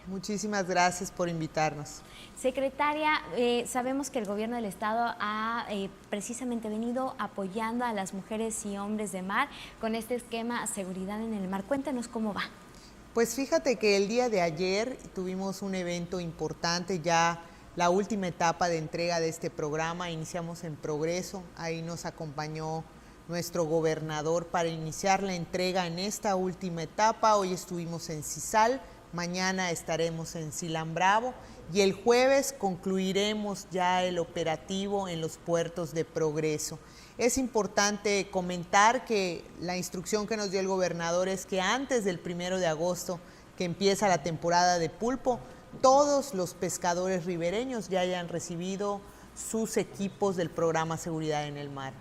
Muchísimas gracias por invitarnos. Secretaria, sabemos que el gobierno del estado ha precisamente venido apoyando a las mujeres y hombres de mar con este esquema Seguridad en el Mar. Cuéntanos cómo va. Pues fíjate que el día de ayer tuvimos un evento importante, ya la última etapa de entrega de este programa, iniciamos en Progreso, ahí nos acompañó nuestro gobernador para iniciar la entrega en esta última etapa. Hoy estuvimos en Cizal, mañana estaremos en Silán Bravo y el jueves concluiremos ya el operativo en los puertos de Progreso. Es importante comentar que la instrucción que nos dio el gobernador es que antes del 1 de agosto, que empieza la temporada de pulpo, todos los pescadores ribereños ya hayan recibido sus equipos del programa Seguridad en el Mar.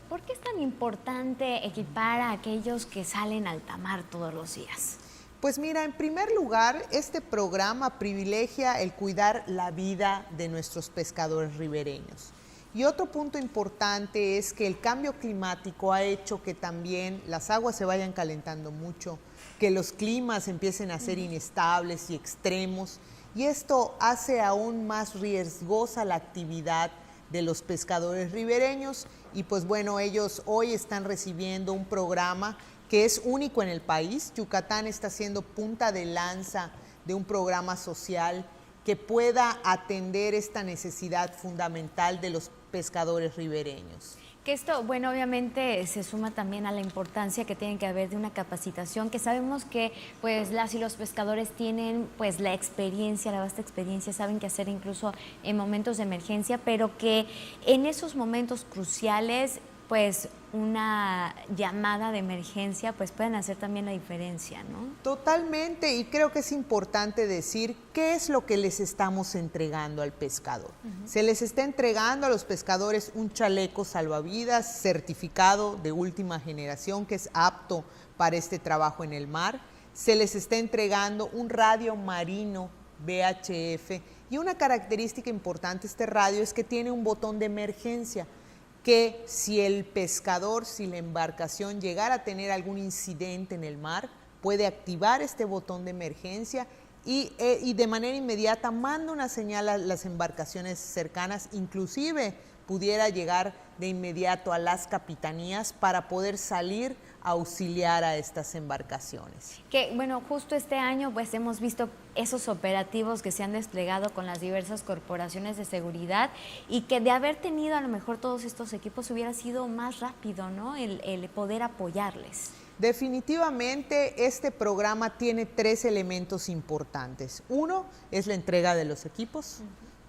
¿Por qué es tan importante equipar a aquellos que salen a alta mar todos los días? Pues mira, en primer lugar, este programa privilegia el cuidar la vida de nuestros pescadores ribereños. Y otro punto importante es que el cambio climático ha hecho que también las aguas se vayan calentando mucho, que los climas empiecen a ser inestables y extremos, y esto hace aún más riesgosa la actividad de los pescadores ribereños. Y pues bueno, ellos hoy están recibiendo un programa que es único en el país. Yucatán está siendo punta de lanza de un programa social que pueda atender esta necesidad fundamental de los pescadores ribereños. Que esto, bueno, obviamente se suma también a la importancia que tiene que haber de una capacitación, que sabemos que pues las y los pescadores tienen pues la experiencia, la vasta experiencia, saben qué hacer incluso en momentos de emergencia, pero que en esos momentos cruciales pues una llamada de emergencia pues pueden hacer también la diferencia, ¿no? Totalmente, y creo que es importante decir qué es lo que les estamos entregando al pescador. Se les está entregando a los pescadores un chaleco salvavidas certificado de última generación que es apto para este trabajo en el mar. Se les está entregando un radio marino VHF y una característica importante de este radio es que tiene un botón de emergencia, que si el pescador, si la embarcación llegara a tener algún incidente en el mar, puede activar este botón de emergencia y de manera inmediata manda una señal a las embarcaciones cercanas, inclusive pudiera llegar de inmediato a las capitanías para poder salir a auxiliar a estas embarcaciones. Que bueno, justo este año pues hemos visto esos operativos que se han desplegado con las diversas corporaciones de seguridad y que de haber tenido a lo mejor todos estos equipos hubiera sido más rápido, ¿no? El poder apoyarles. Definitivamente este programa tiene 3 elementos importantes. 1 es la entrega de los equipos.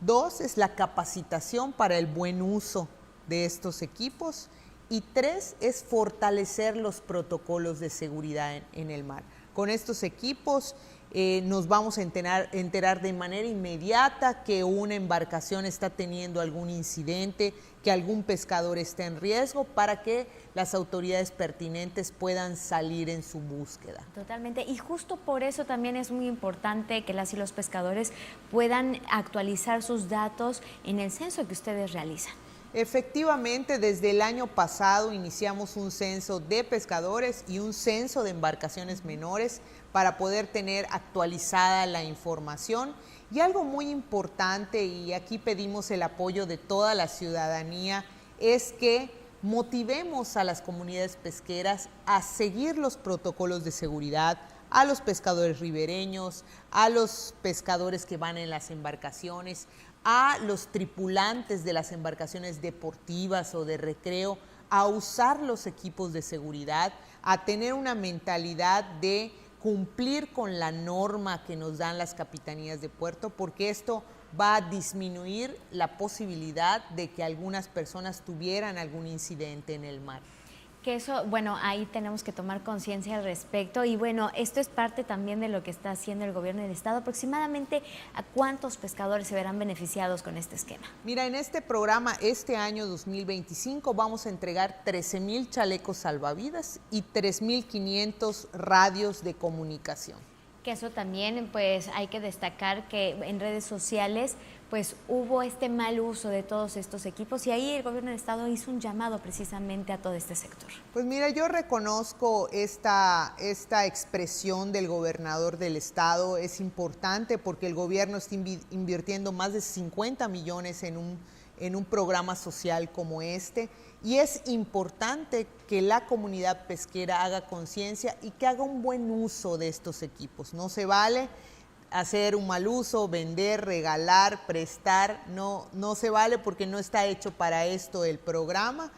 2 es la capacitación para el buen uso de estos equipos. Y 3 es fortalecer los protocolos de seguridad en el mar. Con estos equipos nos vamos a enterar de manera inmediata que una embarcación está teniendo algún incidente, que algún pescador está en riesgo, para que las autoridades pertinentes puedan salir en su búsqueda. Totalmente, y justo por eso también es muy importante que las y los pescadores puedan actualizar sus datos en el censo que ustedes realizan. Efectivamente, desde el año pasado iniciamos un censo de pescadores y un censo de embarcaciones menores para poder tener actualizada la información. Y algo muy importante, y aquí pedimos el apoyo de toda la ciudadanía, es que motivemos a las comunidades pesqueras a seguir los protocolos de seguridad, a los pescadores ribereños, a los pescadores que van en las embarcaciones, a los tripulantes de las embarcaciones deportivas o de recreo, a usar los equipos de seguridad, a tener una mentalidad de cumplir con la norma que nos dan las capitanías de puerto, porque esto va a disminuir la posibilidad de que algunas personas tuvieran algún incidente en el mar. Que eso, bueno, ahí tenemos que tomar conciencia al respecto y bueno, esto es parte también de lo que está haciendo el gobierno del estado. Aproximadamente, ¿a cuántos pescadores se verán beneficiados con este esquema? Mira, en este programa, este año 2025, vamos a entregar 13,000 chalecos salvavidas y 3,500 radios de comunicación. Que eso también, pues hay que destacar que en redes sociales pues hubo este mal uso de todos estos equipos y ahí el gobierno del estado hizo un llamado precisamente a todo este sector. Pues mira, yo reconozco esta expresión del gobernador del estado, es importante porque el gobierno está invirtiendo más de 50 millones en un programa social como este, y es importante que la comunidad pesquera haga conciencia y que haga un buen uso de estos equipos. No se vale hacer un mal uso, vender, regalar, prestar, no se vale porque no está hecho para esto el programa.